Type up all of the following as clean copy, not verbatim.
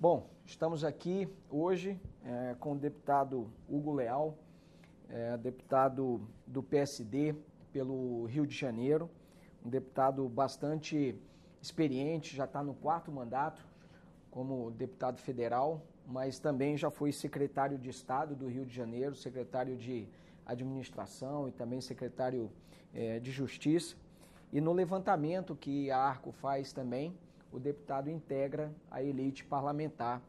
Bom, estamos aqui hoje com o deputado Hugo Leal, deputado do PSD pelo Rio de Janeiro, um deputado bastante experiente, já está no 4º mandato como deputado federal, mas também já foi secretário de Estado do Rio de Janeiro, secretário de Administração e também secretário de Justiça. E no levantamento que a ARCO faz também, o deputado integra a elite parlamentar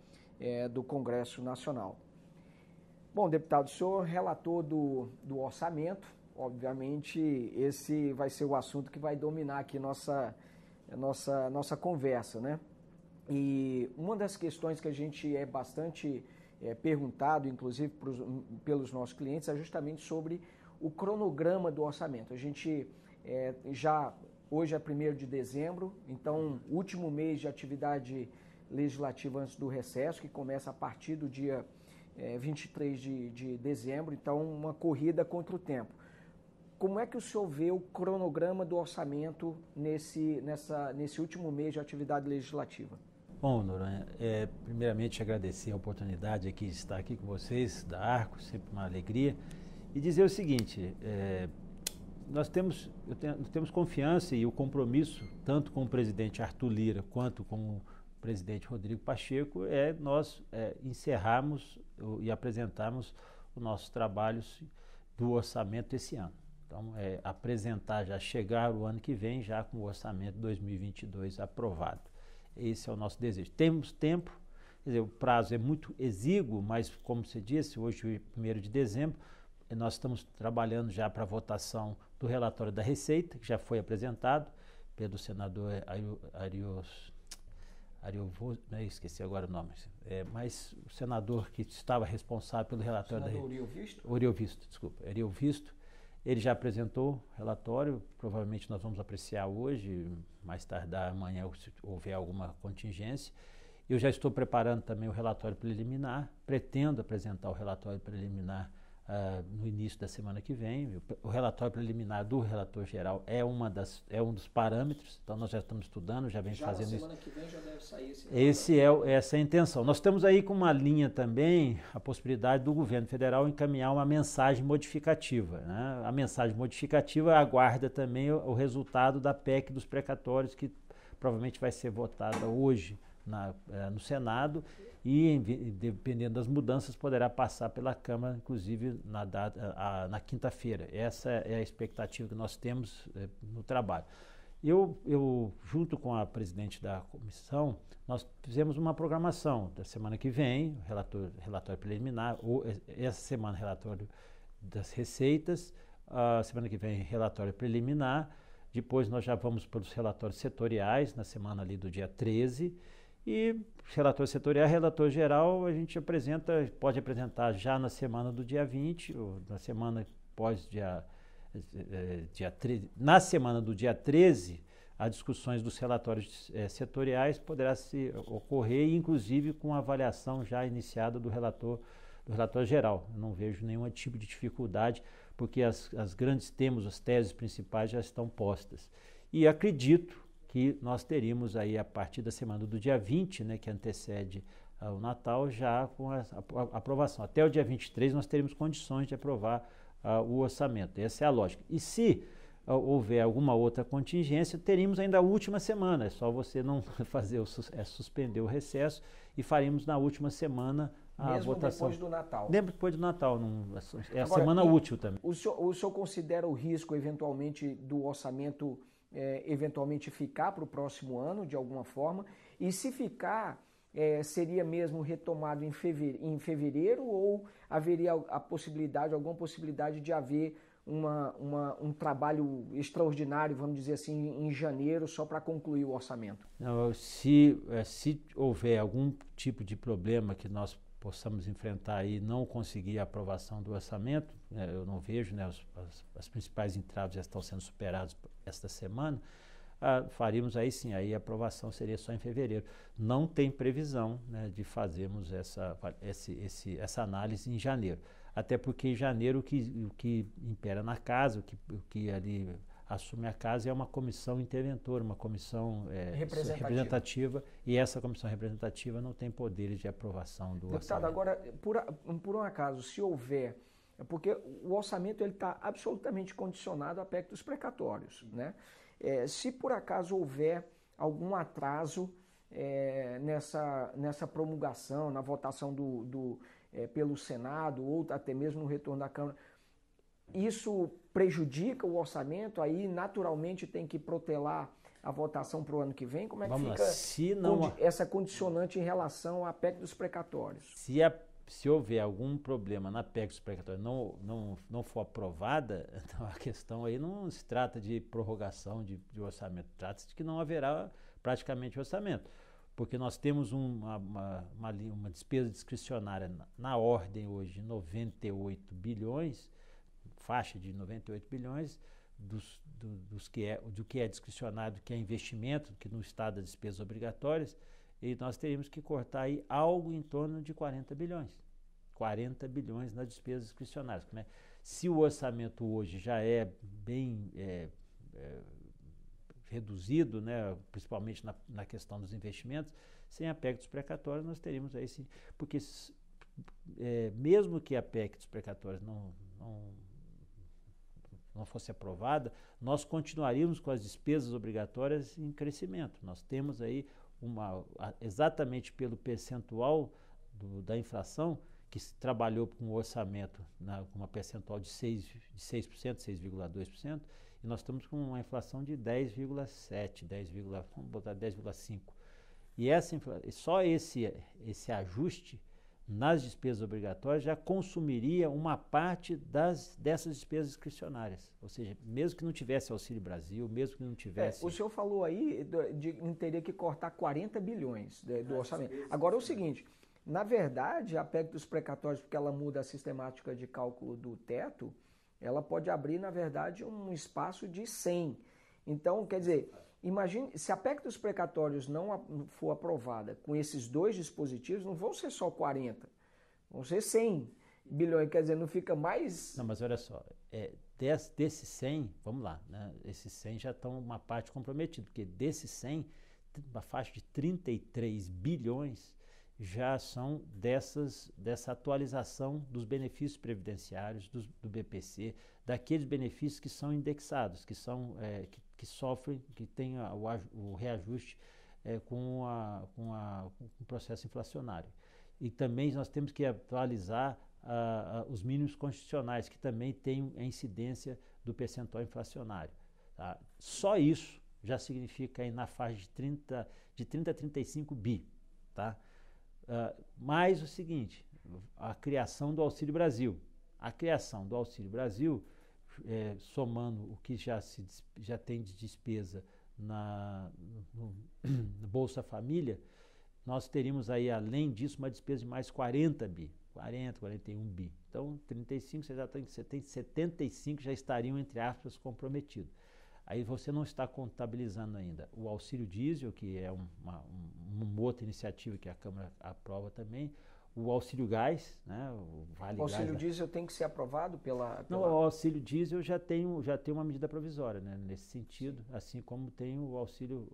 do Congresso Nacional. Bom, deputado, o senhor relator do orçamento, obviamente esse vai ser o assunto que vai dominar aqui nossa conversa, né? E uma das questões que a gente é bastante perguntado, inclusive pelos nossos clientes, é justamente sobre o cronograma do orçamento. A gente hoje é 1º de dezembro, então último mês de atividade legislativa antes do recesso, que começa a partir do dia 23 de dezembro, então uma corrida contra o tempo. Como é que o senhor vê o cronograma do orçamento nesse último mês de atividade legislativa? Bom, Noronha, primeiramente agradecer a oportunidade de estar aqui com vocês, da ARCO, sempre uma alegria, e dizer o seguinte, nós temos confiança e o compromisso, tanto com o presidente Arthur Lira quanto com o presidente Rodrigo Pacheco, nós encerrarmos e apresentarmos os nossos trabalhos do orçamento esse ano. Então, apresentar, já chegar o ano que vem, já com o orçamento 2022 aprovado. Esse é o nosso desejo. Temos tempo, quer dizer, o prazo é muito exíguo, mas, como você disse, hoje é 1º de dezembro, nós estamos trabalhando já para a votação do relatório da Receita, que já foi apresentado pelo senador esqueci agora o nome, mas o senador que estava responsável pelo relatório Ariovisto, ele já apresentou o relatório, provavelmente nós vamos apreciar hoje, mais tardar amanhã, se houver alguma contingência. Eu já estou preparando também o relatório preliminar, pretendo apresentar o relatório preliminar no início da semana que vem. O relatório preliminar do relator geral é um dos parâmetros, então nós já estamos estudando, já vem fazendo isso. Já na semana que vem já deve sair esse essa é a intenção. Nós temos aí com uma linha também a possibilidade do governo federal encaminhar uma mensagem modificativa, né? A mensagem modificativa aguarda também o resultado da PEC dos precatórios, que provavelmente vai ser votada hoje no Senado, e dependendo das mudanças poderá passar pela Câmara, inclusive na quinta-feira. Essa é a expectativa que nós temos no trabalho. Eu, junto com a presidente da comissão, nós fizemos uma programação da semana que vem, relatório preliminar, essa semana relatório das receitas, a semana que vem relatório preliminar, depois nós já vamos para os relatórios setoriais, na semana ali do dia 13, e relator setorial, relator geral, a gente pode apresentar já na semana do dia 20, ou na semana pós na semana do dia 13, as discussões dos relatórios setoriais poderá se ocorrer, inclusive com a avaliação já iniciada do relator geral. Eu não vejo nenhum tipo de dificuldade, porque as grandes temas, as teses principais já estão postas. E acredito que nós teríamos aí a partir da semana do dia 20, né, que antecede o Natal, já com a aprovação. Até o dia 23 nós teríamos condições de aprovar o orçamento. Essa é a lógica. E se houver alguma outra contingência, teríamos ainda a última semana. É só você não suspender o recesso, e faremos na última semana a votação. Mesmo depois do Natal? Depois do Natal. É a Agora, semana útil também. O senhor considera o risco, eventualmente, do orçamento eventualmente ficar para o próximo ano, de alguma forma? E se ficar, seria mesmo retomado em fevereiro, ou haveria alguma possibilidade de haver um trabalho extraordinário, vamos dizer assim, em janeiro, só para concluir o orçamento? Não, se houver algum tipo de problema que nós possamos enfrentar e não conseguir a aprovação do orçamento, eu não vejo, né, as principais entraves já estão sendo superadas esta semana, faríamos aí sim, aí a aprovação seria só em fevereiro. Não tem previsão, né, de fazermos essa análise em janeiro, até porque em janeiro o que impera na casa, o que ali assume a casa é uma comissão interventora, uma comissão representativa, e essa comissão representativa não tem poderes de aprovação do orçamento. Deputado, agora, por um acaso, se houver... Porque o orçamento está absolutamente condicionado a aspectos precatórios, né? Se por acaso houver algum atraso nessa promulgação, na votação pelo Senado ou até mesmo no retorno da Câmara, isso prejudica o orçamento, aí naturalmente tem que protelar a votação para o ano que vem? Como é que fica essa condicionante em relação à PEC dos precatórios? Se houver algum problema na PEC dos precatórios não for aprovada, então a questão aí não se trata de prorrogação de orçamento, trata-se de que não haverá praticamente orçamento, porque nós temos uma despesa discricionária na ordem hoje de 98 bilhões, faixa de 98 bilhões, do que é discricionário, do que é investimento, que no estado das despesas obrigatórias, e nós teríamos que cortar aí algo em torno de 40 bilhões. 40 bilhões nas despesas discricionárias. Né? Se o orçamento hoje já é bem reduzido, né, principalmente na questão dos investimentos, sem a PEC dos precatórios nós teríamos aí sim, porque mesmo que a PEC dos precatórios não fosse aprovada, nós continuaríamos com as despesas obrigatórias em crescimento. Nós temos aí exatamente pelo percentual da inflação, que se trabalhou com um orçamento com uma percentual de 6%, 6,2%, e nós estamos com uma inflação de 10,7%, vamos botar 10,5%. E só esse ajuste nas despesas obrigatórias já consumiria uma parte dessas despesas discricionárias. Ou seja, mesmo que não tivesse Auxílio Brasil, mesmo que não tivesse... O senhor falou aí de teria que cortar 40 bilhões do orçamento. Agora é o seguinte, na verdade, a PEC dos precatórios, porque ela muda a sistemática de cálculo do teto, ela pode abrir, na verdade, um espaço de 100. Então, quer dizer... Imagine, se a PEC dos precatórios não for aprovada com esses dois dispositivos, não vão ser só 40, vão ser 100 bilhões, quer dizer, não fica mais... Não, mas olha só, desses 100, vamos lá, né, esses 100 já estão uma parte comprometida, porque desses 100, uma faixa de 33 bilhões já são dessa atualização dos benefícios previdenciários, do BPC, daqueles benefícios que são indexados, que são... que sofrem, que tem o reajuste com o processo inflacionário. E também nós temos que atualizar os mínimos constitucionais, que também têm a incidência do percentual inflacionário. Tá? Só isso já significa aí na faixa de 30 a 35 bi. Tá? Mais o seguinte, a criação do Auxílio Brasil. A criação do Auxílio Brasil, somando o que já tem de despesa no Bolsa Família, nós teríamos aí, além disso, uma despesa de mais 40 bi, 41 bi. Então, 35, você tem 75 já estariam, entre aspas, comprometidos. Aí você não está contabilizando ainda o auxílio diesel, que é uma outra iniciativa que a Câmara aprova também, o auxílio gás, né, o Vale Gás. O auxílio diesel tem que ser aprovado pela... Não, o auxílio diesel já tem uma medida provisória, né, nesse sentido, assim como tem o auxílio,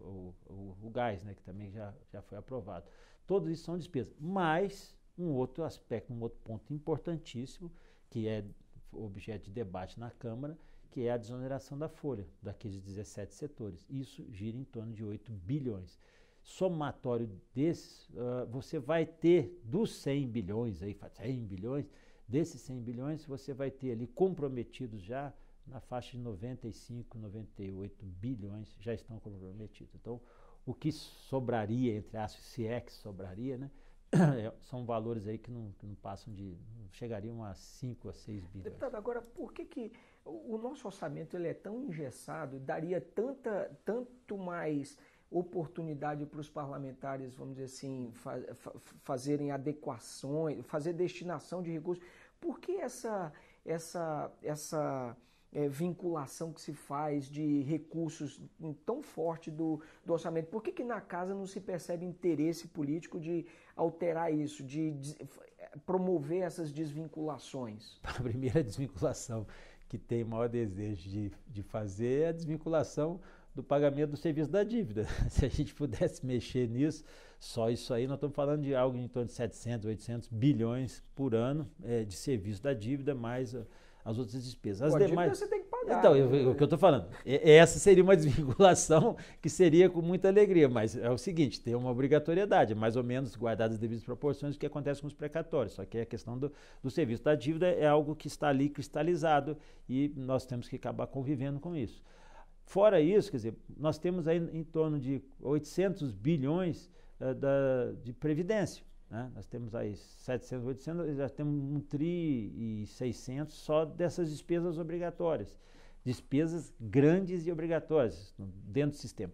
o gás, né, que também já foi aprovado. Todos isso são despesas. Mas um outro aspecto, um outro ponto importantíssimo, que é objeto de debate na Câmara, que é a desoneração da folha, daqueles 17 setores. Isso gira em torno de 8 bilhões. Somatório desses, você vai ter dos 100 bilhões, aí, 100 bilhões, desses 100 bilhões você vai ter ali comprometidos já na faixa de 95, 98 bilhões já estão comprometidos. Então, o que sobraria, entre aspas, se é que sobraria, né, são valores aí que não passam não chegariam a 5 a 6 bilhões. Deputado, agora, por que o nosso orçamento ele é tão engessado, daria tanto mais oportunidade para os parlamentares, vamos dizer assim, fazerem adequações, fazer destinação de recursos? Por que essa vinculação que se faz de recursos tão forte do orçamento? Por que na casa não se percebe interesse político de alterar isso, de promover essas desvinculações? A primeira desvinculação que tem o maior desejo de fazer é a desvinculação do pagamento do serviço da dívida. Se a gente pudesse mexer nisso, só isso aí, nós estamos falando de algo em torno de 700, 800 bilhões por ano de serviço da dívida, mais as outras despesas. As demais... você tem que pagar. Então, o que eu estou falando, essa seria uma desvinculação que seria com muita alegria, mas é o seguinte, tem uma obrigatoriedade, mais ou menos guardadas as devidas proporções, o que acontece com os precatórios, só que a questão do serviço da dívida é algo que está ali cristalizado e nós temos que acabar convivendo com isso. Fora isso, quer dizer, nós temos aí em torno de 800 bilhões de previdência. Né? Nós temos aí 700, 800, já temos 1 tri e 600 só dessas despesas obrigatórias. Despesas grandes e obrigatórias dentro do sistema.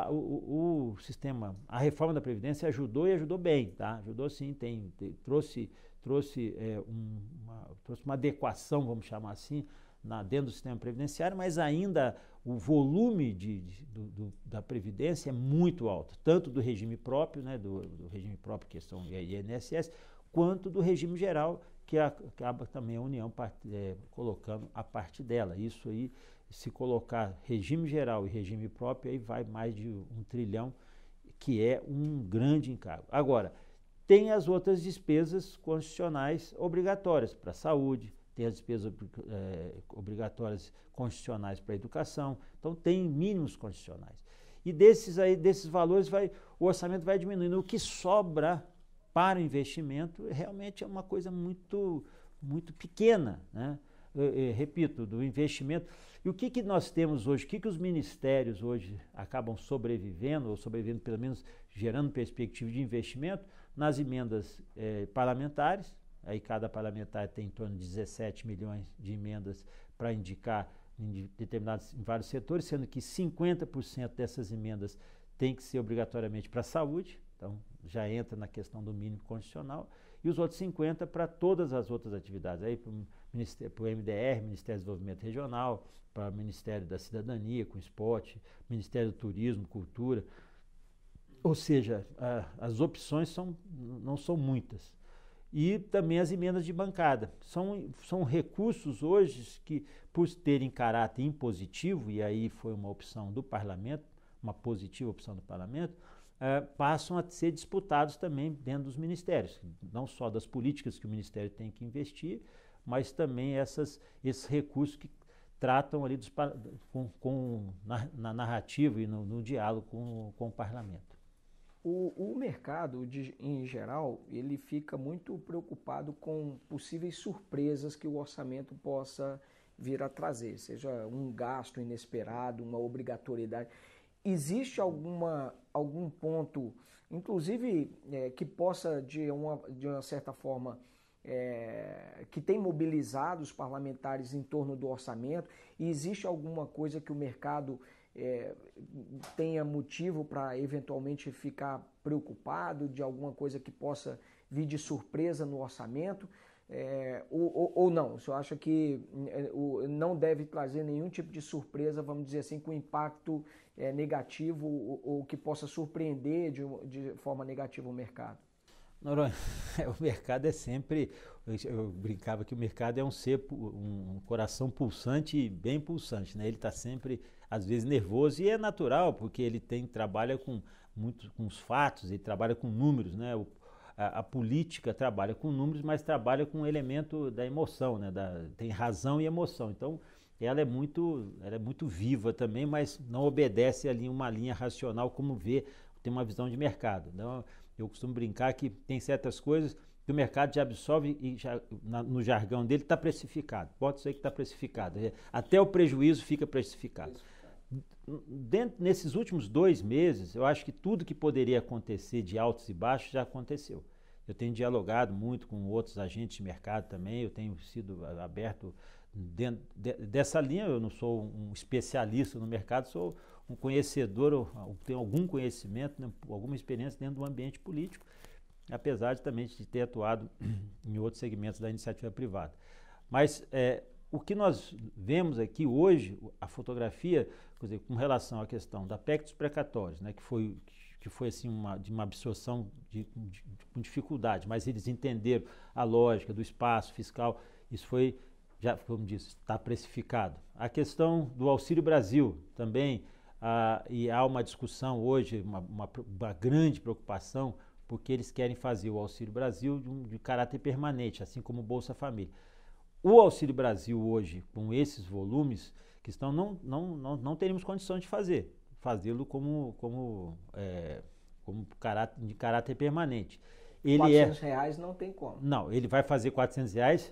O sistema, a reforma da Previdência ajudou e ajudou bem, tá? Ajudou sim, trouxe uma adequação, vamos chamar assim, dentro do sistema previdenciário, mas ainda o volume da Previdência é muito alto, tanto do regime próprio, né, do regime próprio, que são INSS, quanto do regime geral, que acaba também a União colocando a parte dela. Isso aí, se colocar regime geral e regime próprio, aí vai mais de 1 trilhão, que é um grande encargo. Agora, tem as outras despesas constitucionais obrigatórias para a saúde, tem as despesas obrigatórias constitucionais para a educação, então tem mínimos constitucionais. E desses valores o orçamento vai diminuindo. O que sobra para o investimento realmente é uma coisa muito, muito pequena, né? Repito, do investimento. E o que nós temos hoje, o que os ministérios hoje acabam sobrevivendo, ou sobrevivendo pelo menos gerando perspectiva de investimento, nas emendas parlamentares. Aí cada parlamentar tem em torno de 17 milhões de emendas para indicar em vários setores, sendo que 50% dessas emendas tem que ser obrigatoriamente para a saúde, então já entra na questão do mínimo constitucional, e os outros 50% para todas as outras atividades, aí para o MDR, Ministério do Desenvolvimento Regional, para o Ministério da Cidadania, com esporte, Ministério do Turismo, Cultura, ou seja, as opções não são muitas. E também as emendas de bancada. São recursos hoje que, por terem caráter impositivo, e aí foi uma opção do parlamento, uma positiva opção do parlamento, passam a ser disputados também dentro dos ministérios, não só das políticas que o ministério tem que investir, mas também esses recursos que tratam ali na narrativa e no diálogo com o parlamento. O mercado, em geral, ele fica muito preocupado com possíveis surpresas que o orçamento possa vir a trazer, seja um gasto inesperado, uma obrigatoriedade. Existe algum ponto, inclusive, que possa, de uma certa forma, que tem mobilizado os parlamentares em torno do orçamento? E existe alguma coisa que o mercado tenha motivo para eventualmente ficar preocupado de alguma coisa que possa vir de surpresa no orçamento, ou não? O senhor acha que não deve trazer nenhum tipo de surpresa, vamos dizer assim, com impacto negativo ou que possa surpreender de forma negativa o mercado? Noronha, o mercado é sempre, eu brincava que o mercado é um coração pulsante e bem pulsante, né? Ele está sempre, às vezes, nervoso, e é natural, porque ele trabalha com os fatos, ele trabalha com números, né? A política trabalha com números, mas trabalha com o elemento da emoção, né? Tem razão e emoção, então ela é muito viva também, mas não obedece ali uma linha racional como tem uma visão de mercado. Então, eu costumo brincar que tem certas coisas que o mercado já absorve e no jargão dele está precificado. Pode ser que está precificado. Até o prejuízo fica precificado. Nesses últimos 2 meses, eu acho que tudo que poderia acontecer de altos e baixos já aconteceu. Eu tenho dialogado muito com outros agentes de mercado também, eu tenho sido aberto dentro dessa linha. Eu não sou um especialista no mercado, sou um conhecedor, tenho algum conhecimento, né, alguma experiência dentro do ambiente político, apesar também de ter atuado em outros segmentos da iniciativa privada. Mas o que nós vemos aqui hoje, a fotografia, quer dizer, com relação à questão da PEC dos precatórios, né, que foi assim, de uma absorção com dificuldade, mas eles entenderam a lógica do espaço fiscal, isso foi já, como disse, está precificado. A questão do Auxílio Brasil também, e há uma discussão hoje, uma grande preocupação, porque eles querem fazer o Auxílio Brasil de caráter permanente, assim como o Bolsa Família. O Auxílio Brasil hoje, com esses volumes que estão, não teríamos condições de fazê-lo como de caráter permanente. Ele R$400 não tem como. Não, ele vai fazer R$400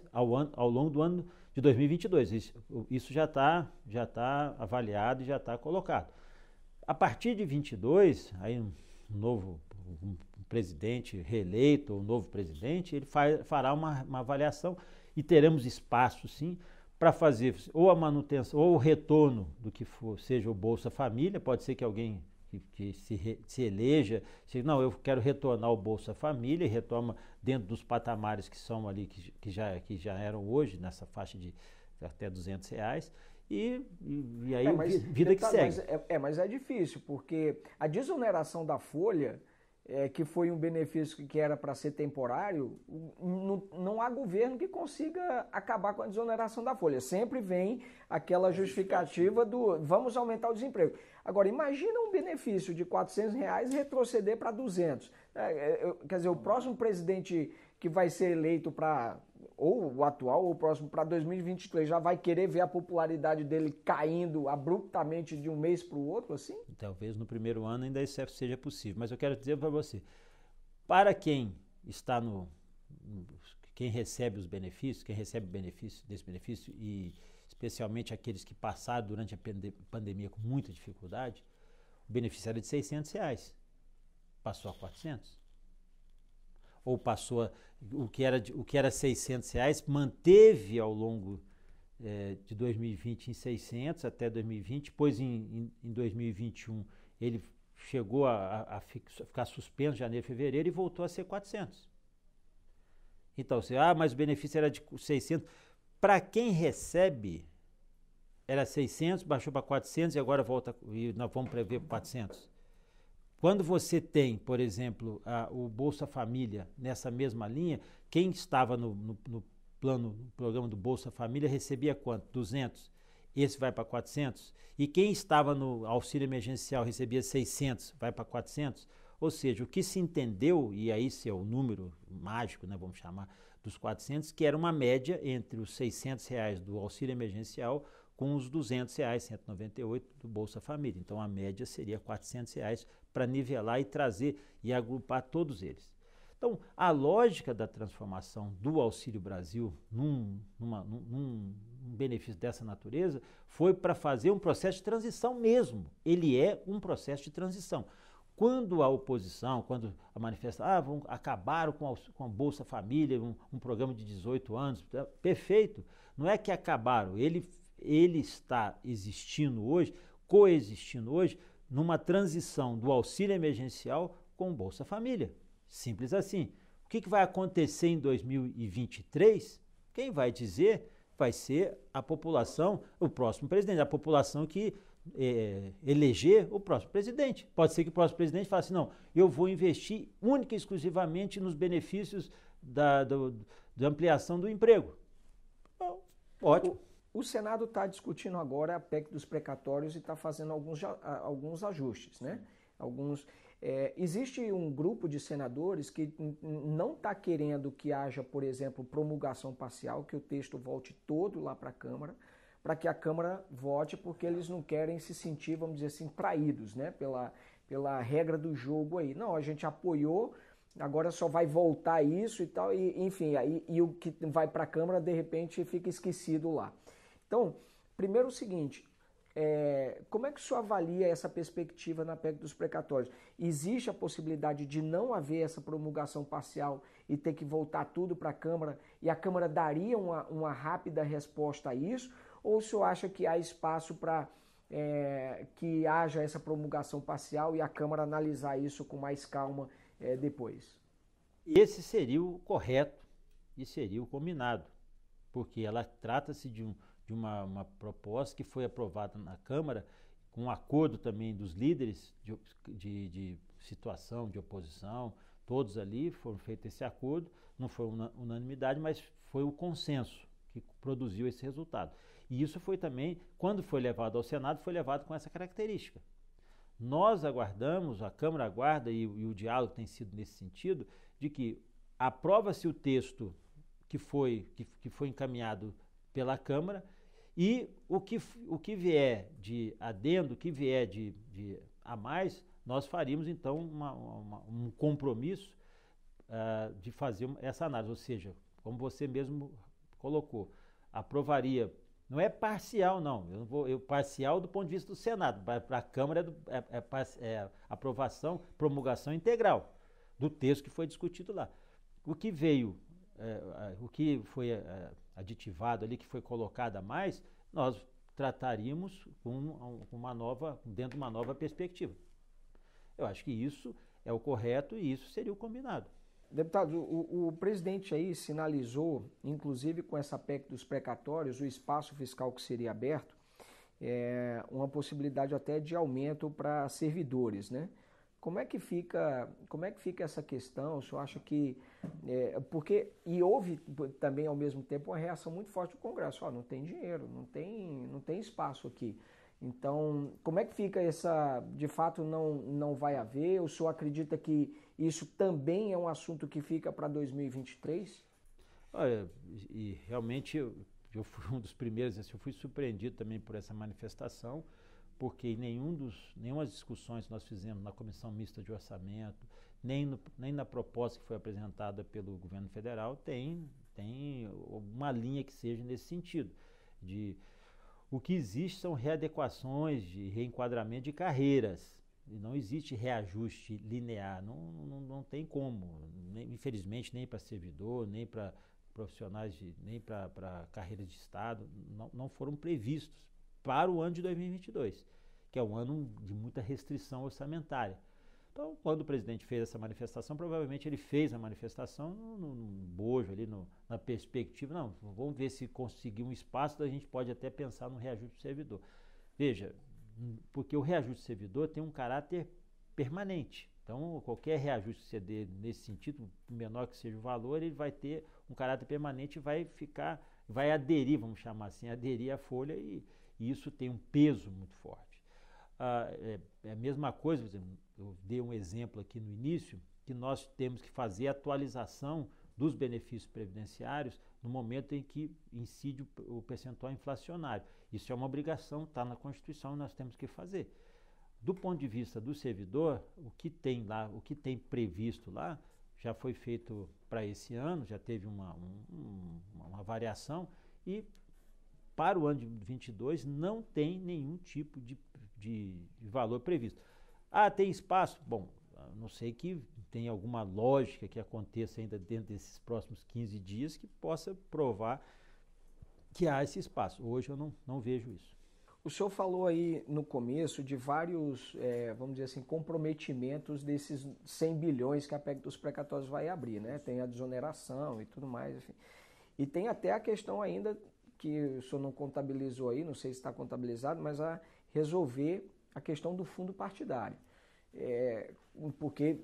ao longo do ano de 2022. Isso já tá avaliado e já está colocado. A partir de 22, aí um presidente reeleito, ou um novo presidente, ele fará uma avaliação e teremos espaço, sim, para fazer ou a manutenção ou o retorno do que for, seja o Bolsa Família, pode ser que alguém que se eleja, não, eu quero retornar o Bolsa Família, e retoma dentro dos patamares que são ali, que já eram hoje, nessa faixa de até R$200, e aí vida que segue. Mas é difícil, porque a desoneração da folha, que foi um benefício que era para ser temporário, não há governo que consiga acabar com a desoneração da folha. Sempre vem aquela justificativa do vamos aumentar o desemprego. Agora, imagina um benefício de R$400 retroceder para 200. Quer dizer, o próximo presidente que vai ser eleito para, ou o atual, ou o próximo para 2023, já vai querer ver a popularidade dele caindo abruptamente de um mês para o outro, assim? Talvez no primeiro ano ainda isso seja possível, mas eu quero dizer para você, para quem está quem recebe os benefícios, quem recebe desse benefício, e especialmente aqueles que passaram durante a pandemia com muita dificuldade, o benefício era de R$600, passou a 400. Ou passou, o que era R$600, manteve ao longo de 2020 em 600 até 2020, depois em 2021 ele chegou a ficar suspenso em janeiro e fevereiro e voltou a ser 400. Então, mas o benefício era de 600. Para quem recebe, era 600, baixou para 400 e agora volta, e nós vamos prever 400. Quando você tem, por exemplo, o Bolsa Família nessa mesma linha, quem estava no programa do Bolsa Família recebia quanto? 200. Esse vai para 400. E quem estava no auxílio emergencial recebia 600, vai para 400. Ou seja, o que se entendeu, e aí esse é o número mágico, né, vamos chamar, dos 400, que era uma média entre os R$600 do auxílio emergencial com os R$200, 198 do Bolsa Família. Então a média seria R$400 para nivelar e trazer e agrupar todos eles. Então, a lógica da transformação do Auxílio Brasil num benefício dessa natureza foi para fazer um processo de transição mesmo. Ele é um processo de transição. Quando a oposição, quando a manifestação, acabaram com a Bolsa Família, um programa de 18 anos, perfeito. Não é que acabaram, ele está existindo hoje, coexistindo hoje, numa transição do auxílio emergencial com o Bolsa Família. Simples assim. O que vai acontecer em 2023? Quem vai dizer vai ser a população, o próximo presidente, a população que eleger o próximo presidente. Pode ser que o próximo presidente fale assim, não, eu vou investir única e exclusivamente nos benefícios da ampliação do emprego. Bom, ótimo. O Senado está discutindo agora a PEC dos precatórios e está fazendo alguns ajustes, né? Existe um grupo de senadores que não está querendo que haja, por exemplo, promulgação parcial, que o texto volte todo lá para a Câmara, para que a Câmara vote, porque eles não querem se sentir, vamos dizer assim, traídos, né? Pela regra do jogo aí. Não, a gente apoiou, agora só vai voltar isso e tal, enfim, e o que vai para a Câmara, de repente, fica esquecido lá. Então, primeiro o seguinte, como é que o senhor avalia essa perspectiva na PEC dos precatórios? Existe a possibilidade de não haver essa promulgação parcial e ter que voltar tudo para a Câmara e a Câmara daria uma rápida resposta a isso? Ou o senhor acha que há espaço para que haja essa promulgação parcial e a Câmara analisar isso com mais calma depois? Esse seria o correto e seria o combinado, porque ela trata-se de uma proposta que foi aprovada na Câmara, com um acordo também dos líderes de situação, de oposição, todos ali foram feito esse acordo, não foi unanimidade, mas foi o consenso. que produziu esse resultado. E isso foi também, quando foi levado ao Senado, foi levado com essa característica. Nós aguardamos, a Câmara aguarda, e o diálogo tem sido nesse sentido, de que aprova-se o texto que foi encaminhado pela Câmara e o que vier de adendo, o que vier de a mais, nós faríamos então um compromisso de fazer essa análise, ou seja, como você mesmo colocou, aprovaria, não é parcial não, parcial do ponto de vista do Senado, para a Câmara é aprovação, promulgação integral do texto que foi discutido lá. O que veio, o que foi aditivado ali, que foi colocado a mais, nós trataríamos dentro de uma nova perspectiva. Eu acho que isso é o correto e isso seria o combinado. Deputado, o presidente aí sinalizou, inclusive com essa PEC dos precatórios, o espaço fiscal que seria aberto, uma possibilidade até de aumento para servidores, né? Como é que fica essa questão? O senhor acha que... e houve também, ao mesmo tempo, uma reação muito forte do Congresso. Não tem dinheiro, não tem espaço aqui. Então, como é que fica essa... De fato, não vai haver? O senhor acredita que isso também é um assunto que fica para 2023? Olha, e realmente eu fui um dos primeiros, assim, eu fui surpreendido também por essa manifestação, porque nenhumas discussões que nós fizemos na Comissão Mista de Orçamento, nem na proposta que foi apresentada pelo governo federal, tem uma linha que seja nesse sentido. O que existe são readequações de reenquadramento de carreiras, e não existe reajuste linear, não tem como, infelizmente, nem para servidor, nem para profissionais, nem para carreiras de Estado, não foram previstos para o ano de 2022, que é um ano de muita restrição orçamentária. Então, quando o presidente fez essa manifestação, provavelmente ele fez a manifestação no bojo, ali na perspectiva, não, vamos ver se conseguir um espaço, a gente pode até pensar no reajuste do servidor. Veja, porque o reajuste do servidor tem um caráter permanente. Então, qualquer reajuste que você dê nesse sentido, menor que seja o valor, ele vai ter um caráter permanente e vai aderir, vamos chamar assim, aderir à folha e isso tem um peso muito forte. É a mesma coisa, por exemplo, eu dei um exemplo aqui no início, que nós temos que fazer a atualização dos benefícios previdenciários no momento em que incide o percentual inflacionário. Isso é uma obrigação, está na Constituição, nós temos que fazer. Do ponto de vista do servidor, o que tem lá, o que tem previsto lá, já foi feito para esse ano, já teve uma variação e para o ano de 2022 não tem nenhum tipo de valor previsto. Tem espaço? Bom, não sei que tem alguma lógica que aconteça ainda dentro desses próximos 15 dias que possa provar que há esse espaço. Hoje eu não vejo isso. O senhor falou aí no começo de vários, vamos dizer assim, comprometimentos desses 100 bilhões que a PEC dos precatórios vai abrir, né? Tem a desoneração e tudo mais, enfim. E tem até a questão ainda que o senhor não contabilizou aí, não sei se está contabilizado, mas a resolver a questão do fundo partidário. Porque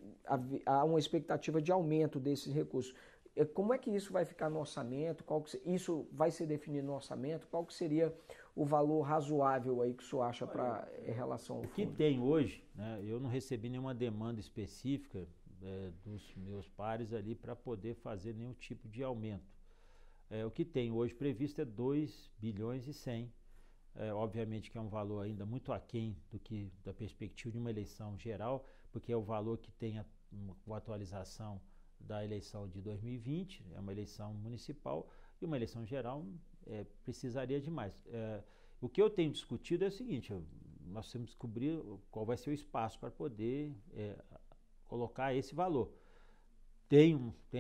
há uma expectativa de aumento desses recursos. Como é que isso vai ficar no orçamento? Isso vai ser definido no orçamento? Qual que seria o valor razoável aí que o senhor acha para em relação ao fundo? O que tem hoje, né, eu não recebi nenhuma demanda específica dos meus pares ali para poder fazer nenhum tipo de aumento. O que tem hoje previsto é 2 bilhões e 100. Obviamente que é um valor ainda muito aquém da perspectiva de uma eleição geral, porque é o valor que tem a atualização da eleição de 2020, é uma eleição municipal, e uma eleição geral precisaria de mais. O que eu tenho discutido é o seguinte, nós temos que descobrir qual vai ser o espaço para poder colocar esse valor. Tem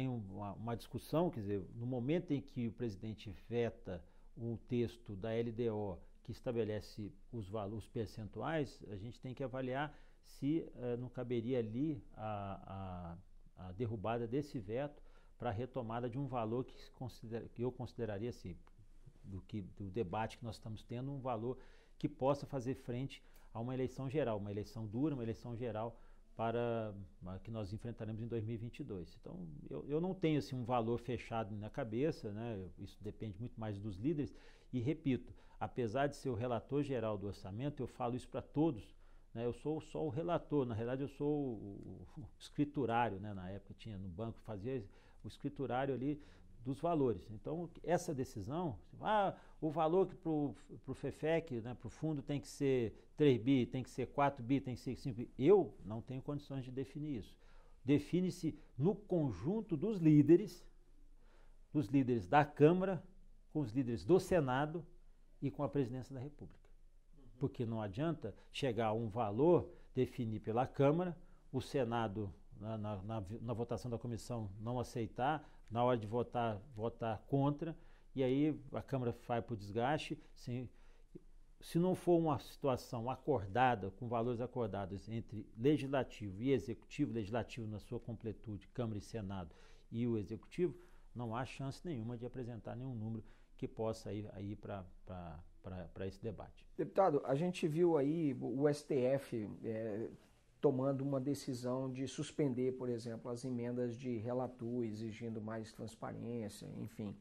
uma discussão, quer dizer, no momento em que o presidente veta um texto da LDO que estabelece os percentuais, a gente tem que avaliar se não caberia ali a derrubada desse veto para a retomada de um valor que eu consideraria, assim, do debate que nós estamos tendo, um valor que possa fazer frente a uma eleição geral, uma eleição dura, uma eleição geral para que nós enfrentaremos em 2022. Então, eu não tenho assim, um valor fechado na cabeça, né? Isso depende muito mais dos líderes, e repito, apesar de ser o relator geral do orçamento, eu falo isso para todos, né? Eu sou só o relator, na realidade eu sou o escriturário, né? Na época tinha no banco, fazia o escriturário ali dos valores. Então, essa decisão, o valor que para o FEFEC, né, para o fundo, tem que ser 3 bi, tem que ser 4 bi, tem que ser 5 bi. Eu não tenho condições de definir isso. Define-se no conjunto dos líderes da Câmara, com os líderes do Senado e com a Presidência da República. Porque não adianta chegar a um valor, definir pela Câmara, o Senado, na votação da comissão, não aceitar, na hora de votar contra, e aí a Câmara vai para o desgaste. Se não for uma situação acordada, com valores acordados entre Legislativo e Executivo, Legislativo na sua completude, Câmara e Senado, e o Executivo, não há chance nenhuma de apresentar nenhum número que possa ir para esse debate. Deputado, a gente viu aí o STF tomando uma decisão de suspender, por exemplo, as emendas de relator, exigindo mais transparência, enfim.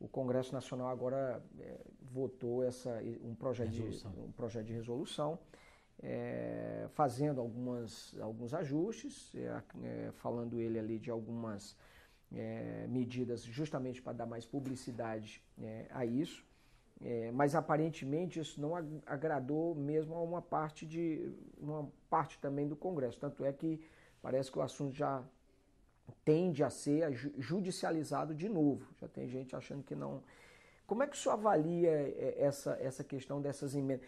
O Congresso Nacional agora votou um projeto de resolução, fazendo alguns ajustes, falando ele ali de algumas medidas justamente para dar mais publicidade a isso. Mas aparentemente isso não agradou mesmo a uma parte também do Congresso. Tanto é que parece que o assunto já tende a ser judicializado de novo. Já tem gente achando que não. Como é que o senhor avalia essa questão dessas emendas?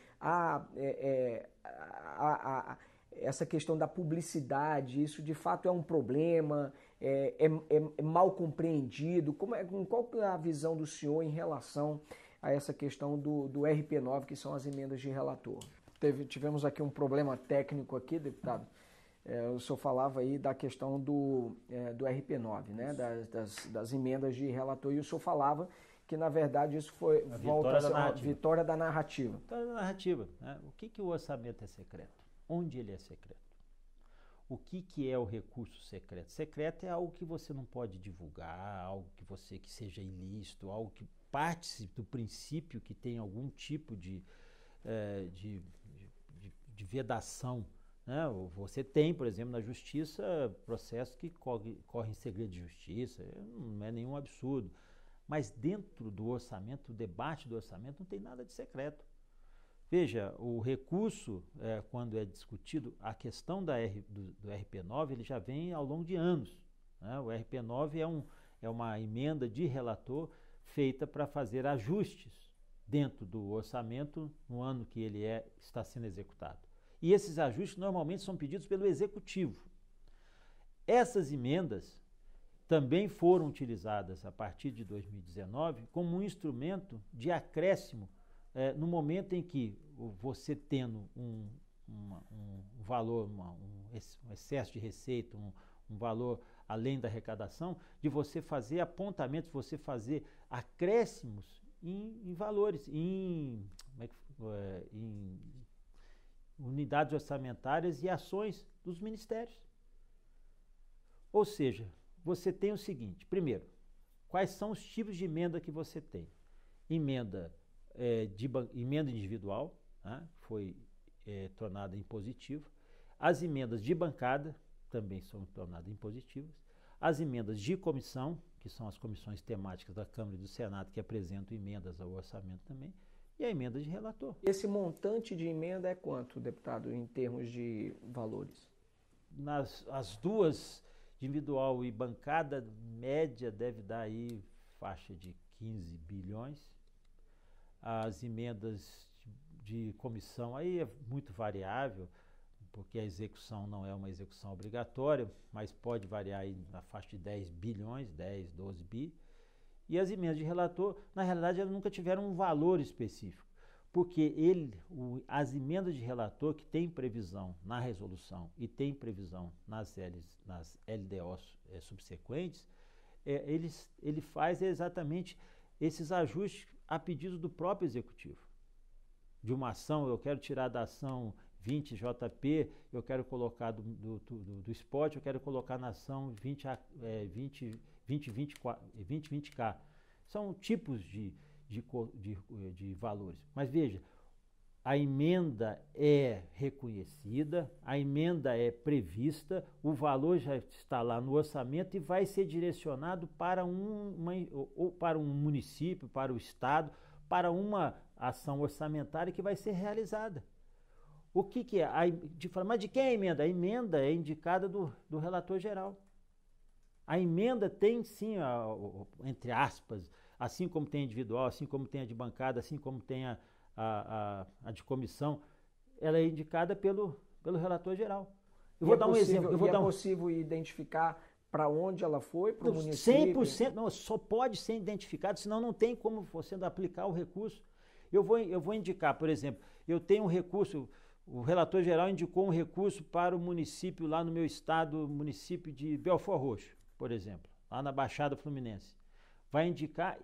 Essa questão da publicidade, isso de fato é um problema? É mal compreendido? Qual é a visão do senhor em relação a essa questão do RP9, que são as emendas de relator? Tivemos aqui um problema técnico aqui, deputado. O senhor falava aí da questão do RP9, né? das emendas de relator, e o senhor falava que, na verdade, isso volta a ser uma vitória da narrativa. Vitória da narrativa. Né? O que o orçamento é secreto? Onde ele é secreto? O que é o recurso secreto? Secreto é algo que você não pode divulgar, algo que seja ilícito, algo que parte do princípio que tem algum tipo de vedação. Né? Você tem, por exemplo, na justiça, processos que correm em segredo de justiça, não é nenhum absurdo. Mas dentro do orçamento, o debate do orçamento, não tem nada de secreto. Veja, o recurso, quando é discutido, a questão do RP9, ele já vem ao longo de anos. Né? O RP9 é uma emenda de relator feita para fazer ajustes dentro do orçamento no ano que ele está sendo executado. E esses ajustes normalmente são pedidos pelo Executivo. Essas emendas também foram utilizadas a partir de 2019 como um instrumento de acréscimo no momento em que você tendo um valor, um excesso de receita, um valor além da arrecadação, de você fazer apontamentos, você fazer acréscimos em valores, em unidades orçamentárias e ações dos ministérios. Ou seja, você tem o seguinte: primeiro, quais são os tipos de emenda que você tem? Emenda individual, né, foi tornada impositiva. As emendas de bancada também são tornadas impositivas. As emendas de comissão, que são as comissões temáticas da Câmara e do Senado, que apresentam emendas ao orçamento também, e a emenda de relator. Esse montante de emenda é quanto, deputado, em termos de valores? As duas, individual e bancada, média deve dar aí faixa de 15 bilhões. As emendas de comissão aí é muito variável, porque a execução não é uma execução obrigatória, mas pode variar aí na faixa de 10 bilhões, 10, 12 bi. E as emendas de relator, na realidade, elas nunca tiveram um valor específico, porque as emendas de relator que tem previsão na resolução e tem previsão nas LDOs subsequentes, ele faz exatamente esses ajustes a pedido do próprio Executivo. De uma ação, eu quero tirar da ação 20 JP, eu quero colocar do esporte, eu quero colocar na ação 20K. São tipos de valores. Mas veja, a emenda é reconhecida, a emenda é prevista, o valor já está lá no orçamento e vai ser direcionado para ou para um município, para o estado, para uma ação orçamentária que vai ser realizada. O que é? Mas de quem é a emenda? A emenda é indicada do relator geral. A emenda tem sim, entre aspas, assim como tem a individual, assim como tem a de bancada, assim como tem a de comissão, ela é indicada pelo relator geral. Eu vou dar um exemplo. É possível identificar para onde ela foi, para o município? 100%, não, só pode ser identificado, senão não tem como você aplicar o recurso. Eu vou indicar, por exemplo, eu tenho um recurso, o relator geral indicou um recurso para o município lá no meu estado, município de Belford Roxo, por exemplo, lá na Baixada Fluminense. Vai indicar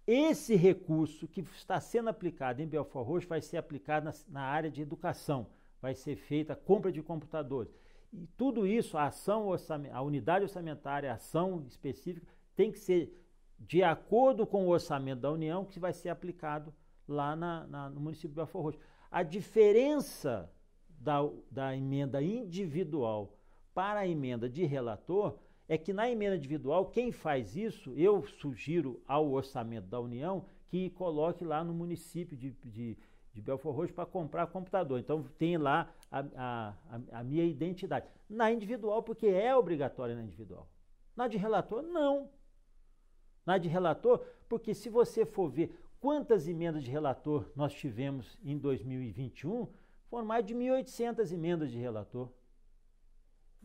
esse recurso que está sendo aplicado em Belford Roxo, vai ser aplicado na área de educação, vai ser feita a compra de computadores. E tudo isso, a unidade orçamentária, a ação específica, tem que ser de acordo com o orçamento da União, que vai ser aplicado lá no município de Belford Roxo. A diferença da emenda individual para a emenda de relator é que na emenda individual, quem faz isso, eu sugiro ao orçamento da União que coloque lá no município de Belford Roxo para comprar computador. Então tem lá a minha identidade. Na individual, porque é obrigatória na individual. Na de relator, não. Na de relator, porque se você for ver quantas emendas de relator nós tivemos em 2021, foram mais de 1.800 emendas de relator.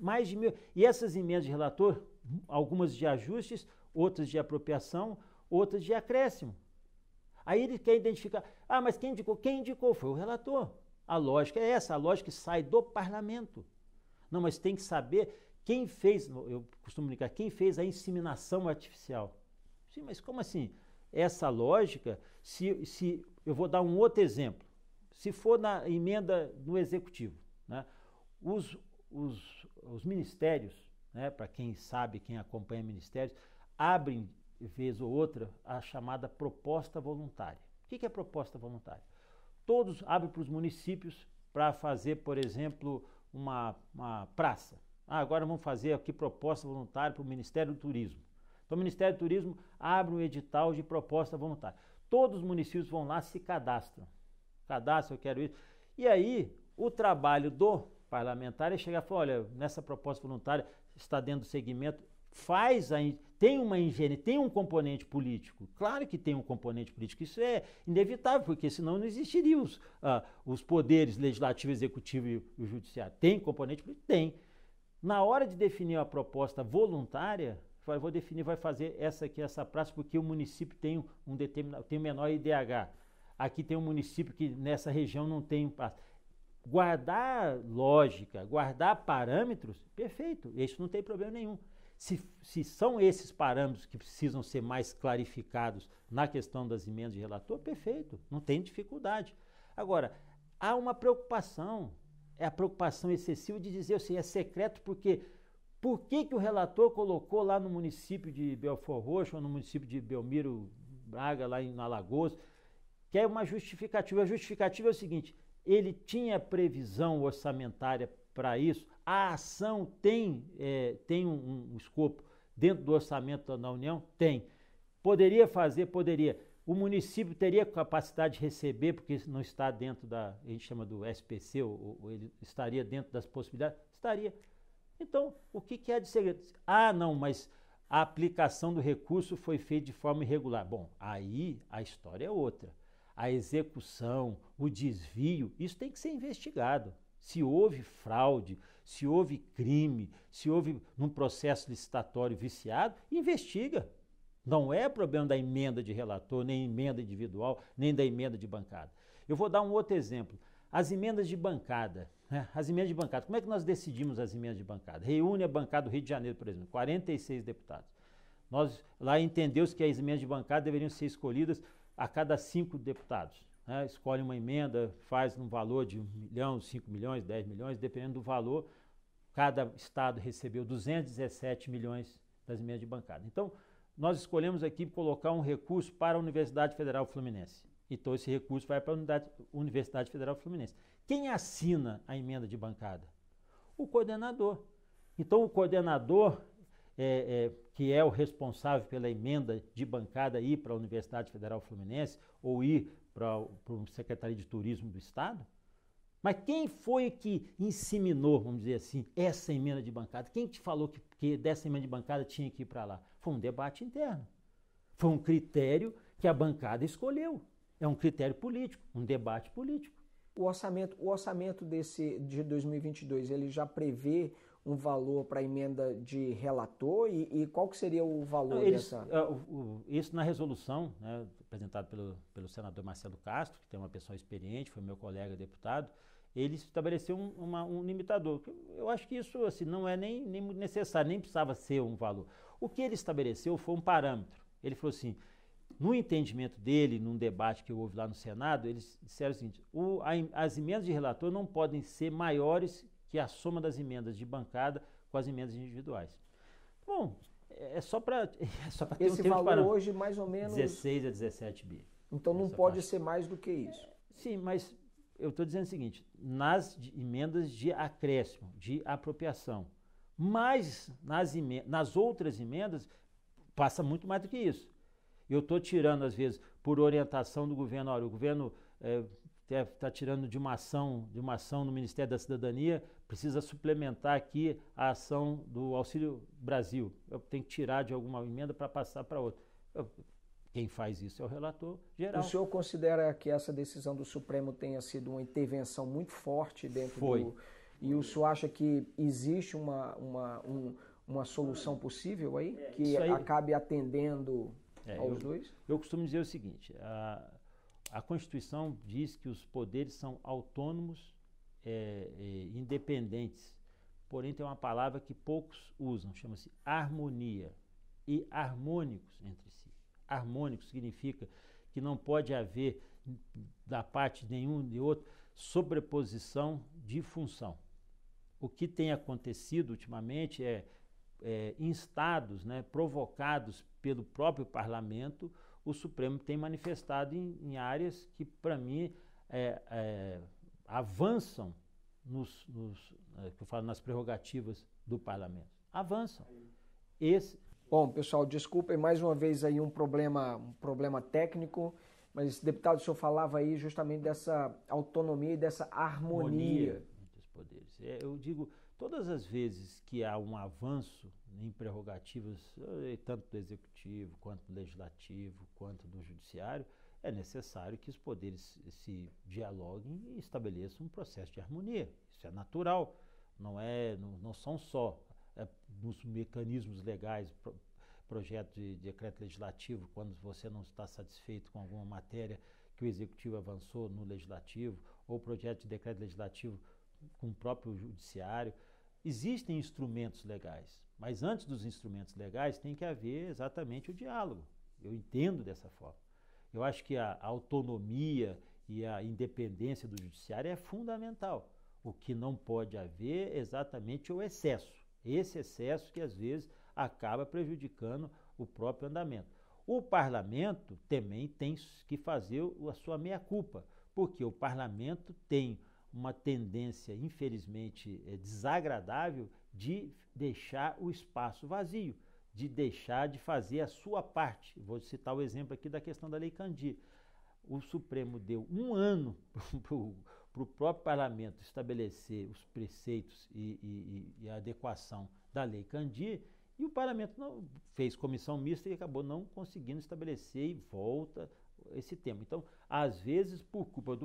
Mais de 1.000. E essas emendas de relator, algumas de ajustes, outras de apropriação, outras de acréscimo. Aí ele quer identificar, mas quem indicou? Quem indicou? Foi o relator. A lógica é essa, a lógica sai do parlamento. Não, mas tem que saber quem fez, eu costumo indicar, quem fez a inseminação artificial. Sim, mas como assim? Essa lógica, se eu vou dar um outro exemplo, se for na emenda no executivo, né, os ministérios, né, para quem sabe, quem acompanha ministérios, abrem, vez ou outra, a chamada proposta voluntária. O que é proposta voluntária? Todos abrem para os municípios para fazer, por exemplo, uma praça. Agora vamos fazer aqui proposta voluntária para o Ministério do Turismo. Então o Ministério do Turismo abre um edital de proposta voluntária. Todos os municípios vão lá, se cadastram. Cadastro, eu quero isso. E aí, o trabalho do parlamentar é chegar e falar, olha, nessa proposta voluntária está dentro do segmento, tem uma engenharia, tem um componente político. Claro que tem um componente político, isso é inevitável, porque senão não existiriam os poderes legislativo, executivo e o judiciário. Tem componente político? Tem. Na hora de definir a proposta voluntária, vou definir, vai fazer essa praça, porque o município tem tem menor IDH. Aqui tem um município que nessa região não tem praça. Guardar lógica, guardar parâmetros, perfeito, isso não tem problema nenhum. Se são esses parâmetros que precisam ser mais clarificados na questão das emendas de relator, perfeito, não tem dificuldade. Agora, há uma preocupação, é a preocupação excessiva de dizer assim, é secreto porque por que o relator colocou lá no município de Belford Roxo ou no município de Belmiro Braga, lá em Alagoas, que é uma justificativa. A justificativa é o seguinte, ele tinha previsão orçamentária para isso, a ação tem um escopo dentro do orçamento da União? Tem. Poderia fazer? Poderia. O município teria capacidade de receber, porque não está dentro a gente chama do SPC, ou ele estaria dentro das possibilidades? Estaria. Então, o que é de segredo? Não, mas a aplicação do recurso foi feita de forma irregular. Bom, aí a história é outra. A execução, o desvio, isso tem que ser investigado. Se houve fraude, se houve crime, se houve num processo licitatório viciado, investiga. Não é problema da emenda de relator, nem emenda individual, nem da emenda de bancada. Eu vou dar um outro exemplo. As emendas de bancada. As emendas de bancada. Como é que nós decidimos as emendas de bancada? Reúne a bancada do Rio de Janeiro, por exemplo, 46 deputados. Nós lá entendemos que as emendas de bancada deveriam ser escolhidas a cada 5 deputados. né, escolhe uma emenda, faz num valor de 1 milhão, 5 milhões, 10 milhões, dependendo do valor, cada estado recebeu 217 milhões das emendas de bancada. Então, nós escolhemos aqui colocar um recurso para a Universidade Federal Fluminense. Então, esse recurso vai para a Universidade Federal Fluminense. Quem assina a emenda de bancada? O coordenador. Então, o coordenador, que é o responsável pela emenda de bancada, ir para a Universidade Federal Fluminense ou ir para a Secretaria de Turismo do Estado. Mas quem foi que inseminou, vamos dizer assim, essa emenda de bancada? Quem te falou que dessa emenda de bancada tinha que ir para lá? Foi um debate interno. Foi um critério que a bancada escolheu. É um critério político, um debate político. O orçamento de 2022, ele já prevê um valor para a emenda de relator e qual que seria o valor dessa? Isso na resolução, né, apresentada pelo senador Marcelo Castro, que tem uma pessoa experiente, foi meu colega deputado, ele estabeleceu um limitador. Eu acho que isso assim, não é nem muito necessário, nem precisava ser um valor. O que ele estabeleceu foi um parâmetro. Ele falou assim, no entendimento dele, num debate que houve lá no Senado, eles disseram o seguinte, as emendas de relator não podem ser maiores que a soma das emendas de bancada com as emendas individuais. Bom, é só para ter esse valor hoje mais ou menos 16 a 17 bi. Então não pode ser mais do que isso. Sim, mas eu estou dizendo o seguinte, nas emendas de acréscimo, de apropriação, mas nas outras emendas passa muito mais do que isso. Eu estou tirando, às vezes, por orientação do governo, olha, o governo está tirando de uma ação no Ministério da Cidadania, precisa suplementar aqui a ação do Auxílio Brasil. Eu tenho que tirar de alguma emenda para passar para outra. Quem faz isso é o relator geral. O senhor considera que essa decisão do Supremo tenha sido uma intervenção muito forte dentro do... E o senhor acha que existe uma solução possível aí? Que acabe atendendo aos dois? Eu costumo dizer o seguinte, a Constituição diz que os poderes são autônomos, independentes, porém tem uma palavra que poucos usam, chama-se harmonia, e harmônicos entre si. Harmônico significa que não pode haver, da parte de nenhum de outro, sobreposição de função. O que tem acontecido ultimamente em estados, né, provocados pelo próprio parlamento, o Supremo tem manifestado em áreas que, para mim, avançam que eu falo, nas prerrogativas do parlamento. Avançam. Bom, pessoal, desculpem mais uma vez aí um problema técnico, mas, deputado, o senhor falava aí justamente dessa autonomia e dessa harmonia dos poderes. Eu digo, todas as vezes que há um avanço em prerrogativas, tanto do Executivo, quanto do Legislativo, quanto do Judiciário, é necessário que os poderes se dialoguem e estabeleçam um processo de harmonia. Isso é natural, não são só nos mecanismos legais, projeto de decreto legislativo, quando você não está satisfeito com alguma matéria que o Executivo avançou no Legislativo, ou projeto de decreto legislativo com o próprio Judiciário. Existem instrumentos legais, mas antes dos instrumentos legais tem que haver exatamente o diálogo. Eu entendo dessa forma. Eu acho que a autonomia e a independência do Judiciário é fundamental. O que não pode haver é exatamente o excesso. Esse excesso que às vezes acaba prejudicando o próprio andamento. O parlamento também tem que fazer a sua meia-culpa, porque o parlamento tem uma tendência, infelizmente, desagradável de deixar o espaço vazio, de deixar de fazer a sua parte. Vou citar o exemplo aqui da questão da Lei Candir. O Supremo deu 1 ano para o próprio parlamento estabelecer os preceitos e a adequação da Lei Candir, e o parlamento não fez comissão mista e acabou não conseguindo estabelecer e volta esse tema. Então, às vezes, por culpa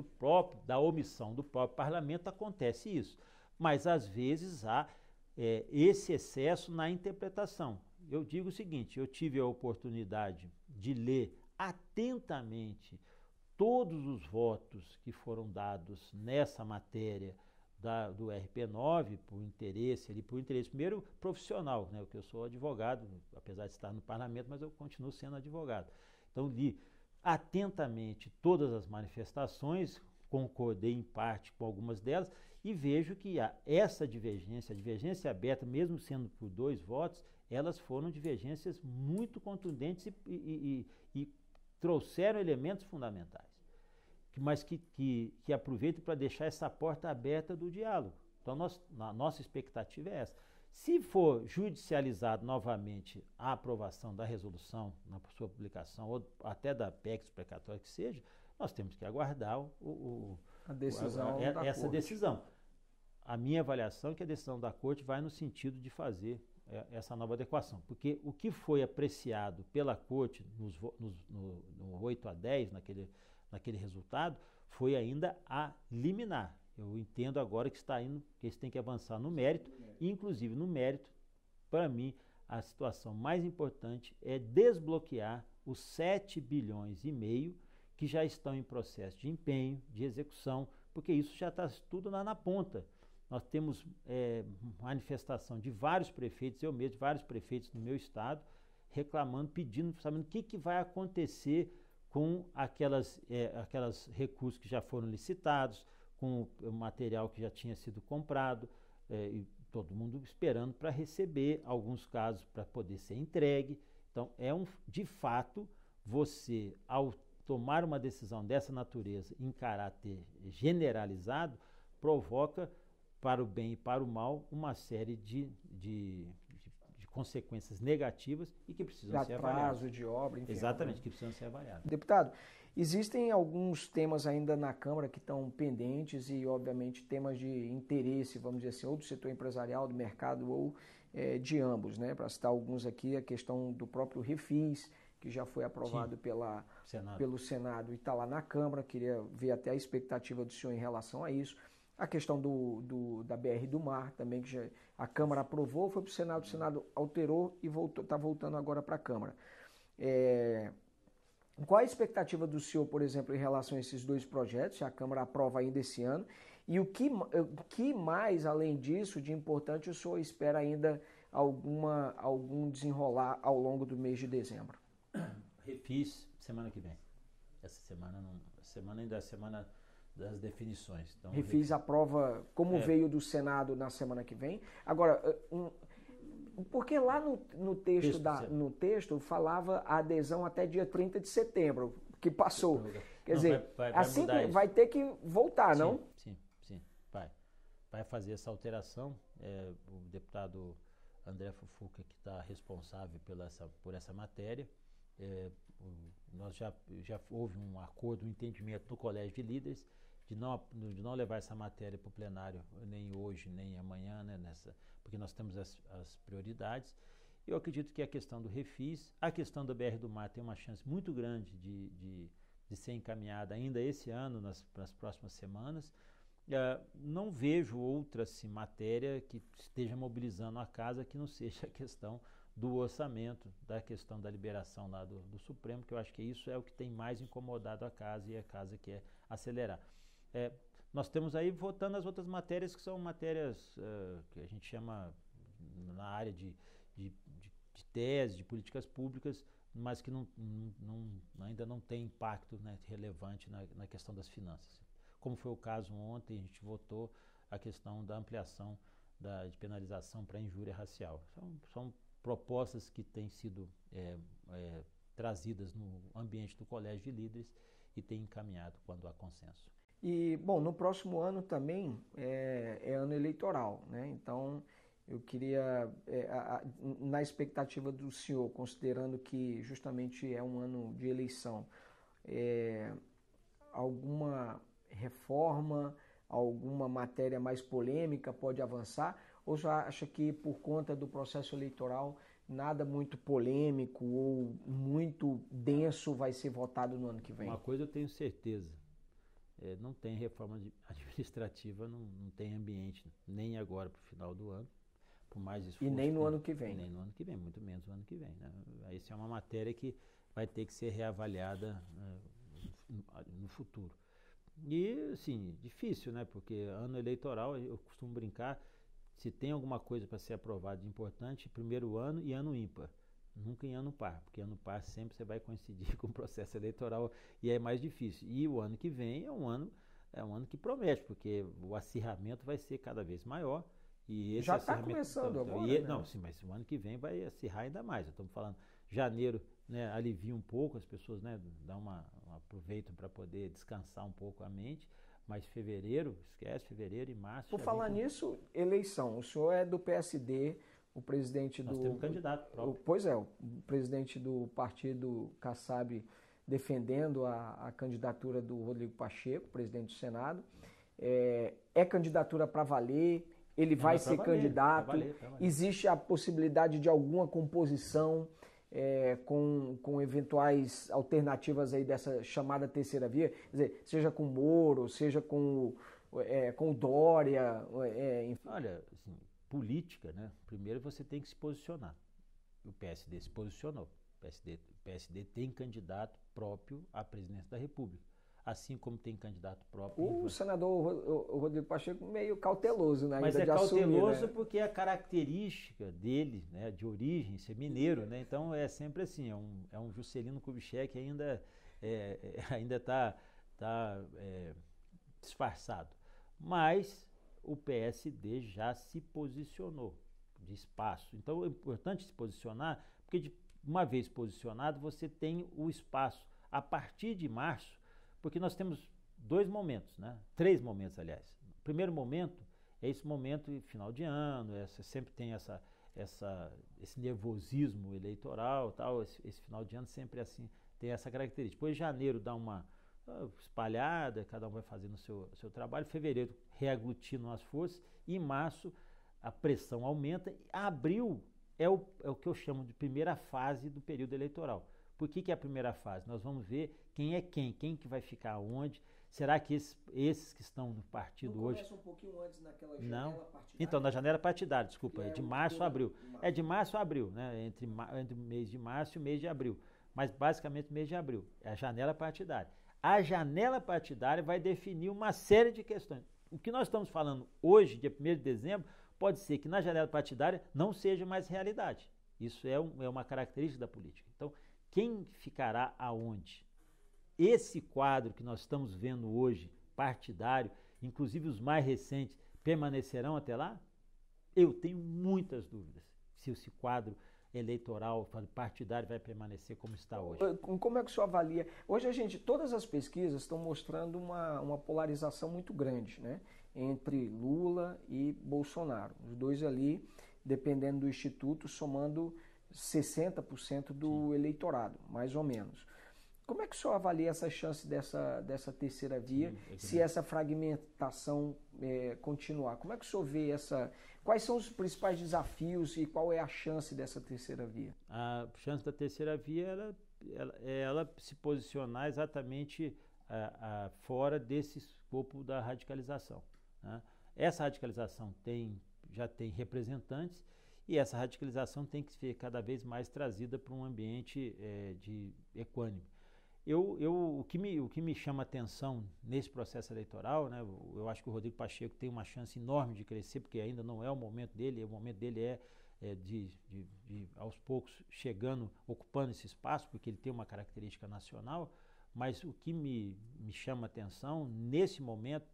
da omissão do próprio parlamento, acontece isso. Mas, às vezes, há esse excesso na interpretação. Eu digo o seguinte, eu tive a oportunidade de ler atentamente todos os votos que foram dados nessa matéria do RP9, por interesse primeiro profissional, né, porque eu sou advogado, apesar de estar no parlamento, mas eu continuo sendo advogado. Então li atentamente todas as manifestações, concordei em parte com algumas delas e vejo que essa divergência, a divergência aberta, mesmo sendo por 2 votos, elas foram divergências muito contundentes e trouxeram elementos fundamentais, mas que aproveitam para deixar essa porta aberta do diálogo. Então, a nossa expectativa é essa. Se for judicializado novamente a aprovação da resolução na sua publicação, ou até da PEC explicatória que seja, nós temos que aguardar essa decisão. A minha avaliação é que a decisão da Corte vai no sentido de fazer essa nova adequação, porque o que foi apreciado pela Corte no 8-10, naquele resultado, foi ainda a liminar. Eu entendo agora que eles têm que avançar no mérito, e inclusive no mérito, para mim, a situação mais importante é desbloquear os 7,5 bilhões que já estão em processo de empenho, de execução, porque isso já está tudo na ponta. Nós temos manifestação de vários prefeitos, eu mesmo, de vários prefeitos no meu estado, reclamando, pedindo, sabendo o que vai acontecer com aquelas recursos que já foram licitados, com o material que já tinha sido comprado, e todo mundo esperando para receber, alguns casos para poder ser entregue. Então, de fato, você, ao tomar uma decisão dessa natureza em caráter generalizado, provoca, para o bem e para o mal, uma série de consequências negativas e que precisam ser avaliadas. Prazo de obra, enfim. Exatamente, que precisam ser avaliadas. Deputado, existem alguns temas ainda na Câmara que estão pendentes e, obviamente, temas de interesse, vamos dizer assim, ou do setor empresarial, do mercado, ou de ambos, né? Para citar alguns aqui, a questão do próprio Refis, que já foi aprovado pelo Senado e está lá na Câmara. Queria ver até a expectativa do senhor em relação a isso. A questão da BR do Mar também, que a Câmara aprovou, foi para o Senado alterou e está voltando agora para a Câmara. Qual a expectativa do senhor, por exemplo, em relação a esses 2 projetos, se a Câmara aprova ainda esse ano? E o que mais, além disso, de importante o senhor espera ainda algum desenrolar ao longo do mês de dezembro? Refis semana que vem. Essa semana ainda é a semana das definições. Então, Refis aprova como veio do Senado na semana que vem. Agora, porque lá no texto falava a adesão até dia 30 de setembro, que passou. Quer dizer, assim vai ter que voltar, não? Sim, vai. Vai fazer essa alteração. O deputado André Fufuca, que está responsável por essa matéria. Nós já houve um acordo, um entendimento no Colégio de Líderes de não levar essa matéria para o plenário nem hoje, nem amanhã, né, porque nós temos as prioridades. Eu acredito que a questão do Refis, a questão da BR do Mar tem uma chance muito grande de ser encaminhada ainda esse ano, nas próximas semanas. Não vejo outra matéria que esteja mobilizando a casa que não seja a questão do orçamento, da questão da liberação lá do Supremo, que eu acho que isso é o que tem mais incomodado a casa e a casa quer acelerar. Nós temos aí votando as outras matérias que são matérias que a gente chama na área de tese, de políticas públicas, mas que ainda não tem impacto, né, relevante na questão das finanças. Como foi o caso ontem, a gente votou a questão da ampliação de penalização para injúria racial. São propostas que têm sido trazidas no ambiente do Colégio de Líderes e têm encaminhado quando há consenso. E, bom, no próximo ano também é ano eleitoral, né? Então, eu queria, na expectativa do senhor, considerando que justamente é um ano de eleição, alguma reforma, alguma matéria mais polêmica pode avançar? Ou já acha que por conta do processo eleitoral nada muito polêmico ou muito denso vai ser votado no ano que vem? Uma coisa eu tenho certeza, não tem reforma administrativa, não tem ambiente, nem agora para o final do ano, por mais esforço. E nem no ano que vem. E nem no ano que vem, muito menos no ano que vem. Né? Isso é uma matéria que vai ter que ser reavaliada no futuro. E, assim, difícil, né? Porque ano eleitoral, eu costumo brincar, se tem alguma coisa para ser aprovada de importante, primeiro ano e ano ímpar. Nunca em ano par, porque ano par sempre você vai coincidir com o processo eleitoral e é mais difícil. E o ano que vem é um ano que promete, porque o acirramento vai ser cada vez maior. E esse Já está acirramento, começando agora, né? não, sim, mas o ano que vem vai acirrar ainda mais. Estamos falando, janeiro, né, alivia um pouco, as pessoas, né, dão aproveitam para poder descansar um pouco a mente, mas fevereiro, esquece, fevereiro e março. Por falar nisso, eleição, o senhor é do PSD, o presidente Nós do... temos um candidato próprio. Pois é, o presidente do partido Kassab defendendo a candidatura do Rodrigo Pacheco, presidente do Senado. É candidatura para valer, ele vai ser candidato, pra valer. Existe a possibilidade de alguma composição com eventuais alternativas aí dessa chamada terceira via, quer dizer, seja com o Moro, seja com o Dória, enfim. Olha, assim, política, né? Primeiro você tem que se posicionar. O PSD se posicionou. O PSD tem candidato próprio à presidência da República. Assim como tem candidato próprio. O senador Rodrigo Pacheco meio cauteloso, né? Mas ainda é de cauteloso assumir, né? porque a característica dele, né, de origem, ser mineiro, né? Então é sempre assim, é um Juscelino Kubitschek que ainda está disfarçado. Mas o PSD já se posicionou de espaço. Então é importante se posicionar, porque uma vez posicionado você tem o espaço. A partir de março, porque nós temos dois momentos, né? 3 momentos, aliás. O primeiro momento é esse momento de final de ano, sempre tem esse nervosismo eleitoral, tal, esse final de ano sempre assim, tem essa característica. Depois janeiro dá uma espalhada, cada um vai fazendo o seu trabalho, fevereiro reaglutinam as forças, e em março a pressão aumenta, e abril é o que eu chamo de primeira fase do período eleitoral. Por que é a primeira fase? Nós vamos ver quem é quem que vai ficar onde. Será que esses que estão no partido hoje... Não começa um pouquinho antes naquela janela partidária? Então, na janela partidária, desculpa, é de março a abril. É de março a abril, né? Entre o mês de março e o mês de abril. Mas basicamente o mês de abril. É a janela partidária. A janela partidária vai definir uma série de questões. O que nós estamos falando hoje, dia 1º de dezembro, pode ser que na janela partidária não seja mais realidade. Isso é uma característica da política. Então, quem ficará aonde? Esse quadro que nós estamos vendo hoje, partidário, inclusive os mais recentes, permanecerão até lá? Eu tenho muitas dúvidas se esse quadro eleitoral, partidário, vai permanecer como está hoje. Como é que o senhor avalia? Hoje todas as pesquisas estão mostrando uma polarização muito grande, né? Entre Lula e Bolsonaro. Os dois ali, dependendo do instituto, somando 60% do Sim. eleitorado, mais ou menos. Como é que o senhor avalia essa chance dessa terceira via, se essa fragmentação continuar? Como é que o senhor vê quais são os principais desafios e qual é a chance dessa terceira via? A chance da terceira via ela se posicionar exatamente fora desse escopo da radicalização, né? Essa radicalização já tem representantes, e essa radicalização tem que ser cada vez mais trazida para um ambiente equânime. O que me chama atenção nesse processo eleitoral, né, eu acho que o Rodrigo Pacheco tem uma chance enorme de crescer, porque ainda não é o momento dele é de aos poucos chegando, ocupando esse espaço, porque ele tem uma característica nacional, mas o que me chama atenção nesse momento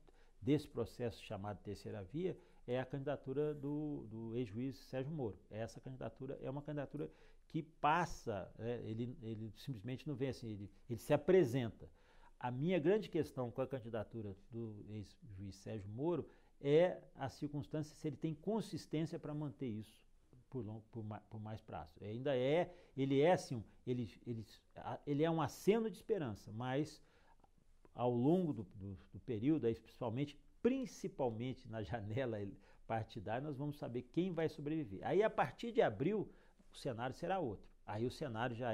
desse processo chamado terceira via é a candidatura do ex-juiz Sérgio Moro. Essa candidatura é uma candidatura que passa, ele simplesmente não vem assim, ele se apresenta. A minha grande questão com a candidatura do ex-juiz Sérgio Moro é a circunstância se ele tem consistência para manter isso por mais prazo. Ele é um aceno de esperança, mas ao longo do período, principalmente na janela partidária, nós vamos saber quem vai sobreviver. Aí, a partir de abril, o cenário será outro. Aí o cenário já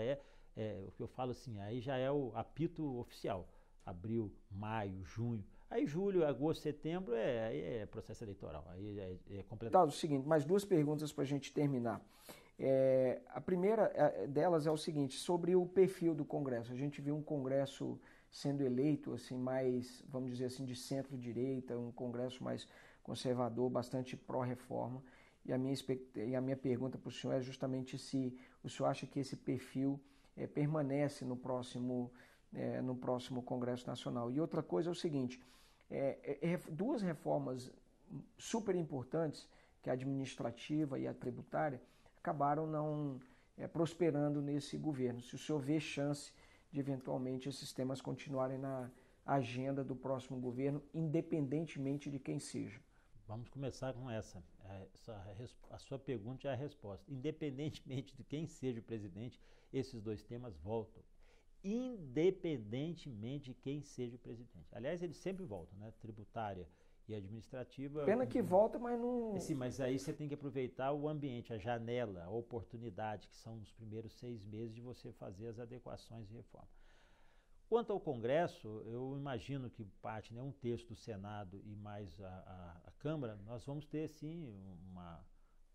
o que eu falo assim, aí já é o apito oficial. Abril, maio, junho. Aí julho, agosto, setembro é processo eleitoral. Aí é completamente... Tá, o seguinte, mais 2 perguntas para a gente terminar. A primeira delas é o seguinte, sobre o perfil do Congresso. A gente viu um Congresso sendo eleito, assim, mais, vamos dizer assim, de centro-direita, um Congresso mais conservador, bastante pró-reforma. e a minha pergunta para o senhor é justamente se o senhor acha que esse perfil permanece no próximo Congresso Nacional. E outra coisa é o seguinte, duas reformas super importantes, que é a administrativa e a tributária, acabaram não prosperando nesse governo. Se o senhor vê chance de eventualmente esses temas continuarem na agenda do próximo governo, independentemente de quem seja. Vamos começar com essa. A sua pergunta é a resposta. Independentemente de quem seja o presidente, esses dois temas voltam. Independentemente de quem seja o presidente. Aliás, eles sempre voltam, né? Tributária e administrativa. Pena que volta, mas não... Sim, mas aí você tem que aproveitar o ambiente, a janela, a oportunidade, que são os primeiros 6 meses de você fazer as adequações e reforma. Quanto ao Congresso, eu imagino que parte, né, 1/3 do Senado e mais a Câmara, nós vamos ter sim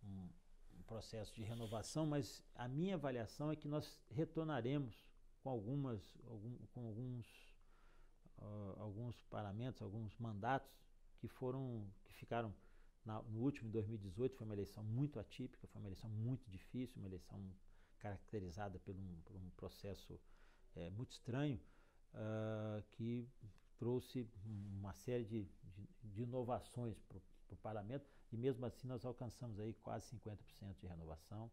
um processo de renovação, mas a minha avaliação é que nós retornaremos com alguns parlamentos, alguns mandatos que ficaram no último, em 2018, foi uma eleição muito atípica, foi uma eleição muito difícil, uma eleição caracterizada por um processo muito estranho, que trouxe uma série de inovações para o parlamento, e mesmo assim nós alcançamos aí quase 50% de renovação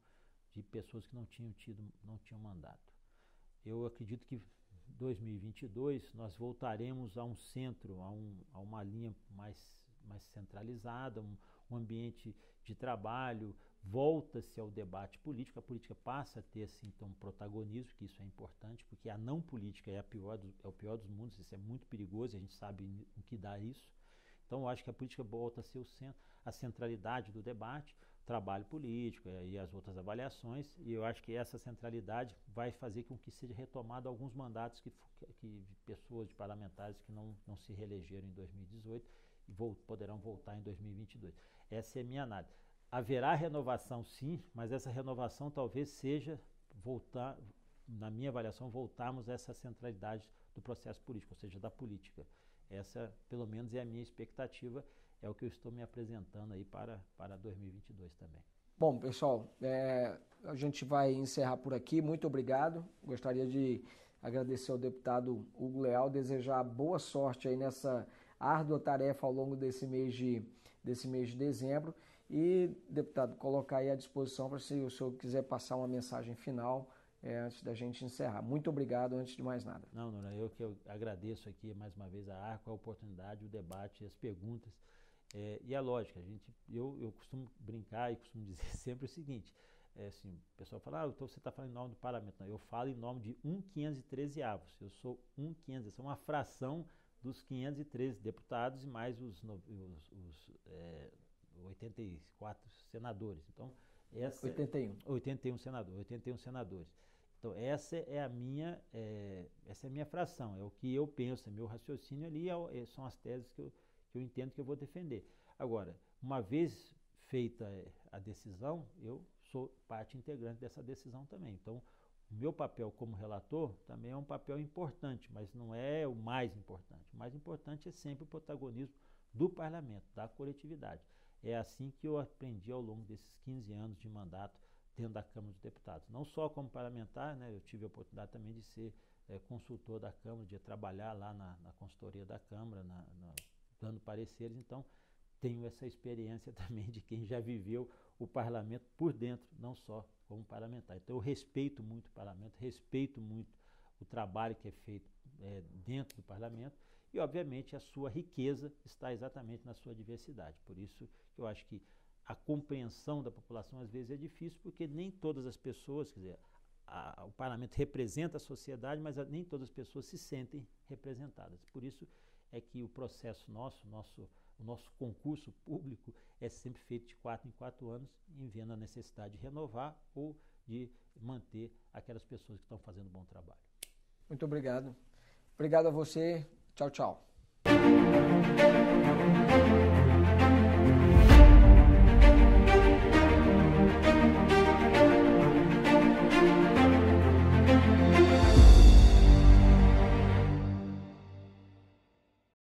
de pessoas que não tinham mandato. Eu acredito que em 2022 nós voltaremos a um centro, a uma linha mais centralizada, um ambiente de trabalho, volta-se ao debate político, a política passa a ter assim, então, um protagonismo, que isso é importante, porque a não política é o pior dos mundos, isso é muito perigoso, a gente sabe o que dá isso. Então eu acho que a política volta a ser o centro, a centralidade do debate, o trabalho político e as outras avaliações, e eu acho que essa centralidade vai fazer com que seja retomado alguns mandatos de pessoas, de parlamentares que não se reelegeram em 2018 e poderão voltar em 2022. Essa é a minha análise. Haverá renovação sim, mas essa renovação talvez seja na minha avaliação, voltarmos a essa centralidade do processo político, ou seja, da política. Essa, pelo menos, é a minha expectativa, é o que eu estou me apresentando aí para 2022 também. Bom, pessoal, a gente vai encerrar por aqui. Muito obrigado. Gostaria de agradecer ao deputado Hugo Leal, desejar boa sorte aí nessa árdua tarefa ao longo desse mês de dezembro. E, deputado, colocar aí à disposição para se o senhor quiser passar uma mensagem final antes da gente encerrar. Muito obrigado, antes de mais nada. Não, eu agradeço aqui mais uma vez a ARCO, a oportunidade, o debate, as perguntas. E a lógica, eu costumo brincar e costumo dizer sempre o seguinte, assim, o pessoal fala, então você está falando em nome do parlamento. Não, eu falo em nome de 1/513avos, eu sou 1/500, eu sou uma fração dos 513 deputados e mais os 84 senadores. Então, 81 senadores. Então, essa é a minha fração, é o que eu penso, é meu raciocínio ali, são as teses que eu entendo que eu vou defender. Agora, uma vez feita a decisão, eu sou parte integrante dessa decisão também. Então, o meu papel como relator também é um papel importante, mas não é o mais importante. O mais importante é sempre o protagonismo do parlamento, da coletividade. É assim que eu aprendi ao longo desses 15 anos de mandato dentro da Câmara dos Deputados. Não só como parlamentar, né, eu tive a oportunidade também de ser consultor da Câmara, de trabalhar lá na consultoria da Câmara, dando pareceres. Então, tenho essa experiência também de quem já viveu o parlamento por dentro, não só como parlamentar. Então, eu respeito muito o parlamento, respeito muito o trabalho que é feito dentro do parlamento e, obviamente, a sua riqueza está exatamente na sua diversidade. Por isso, eu acho que a compreensão da população, às vezes, é difícil, porque nem todas as pessoas, quer dizer, o parlamento representa a sociedade, mas nem todas as pessoas se sentem representadas. Por isso é que o processo o nosso concurso público é sempre feito de 4 em 4 anos, em vendo a necessidade de renovar ou de manter aquelas pessoas que estão fazendo um bom trabalho. Muito obrigado. Obrigado a você. Tchau, tchau.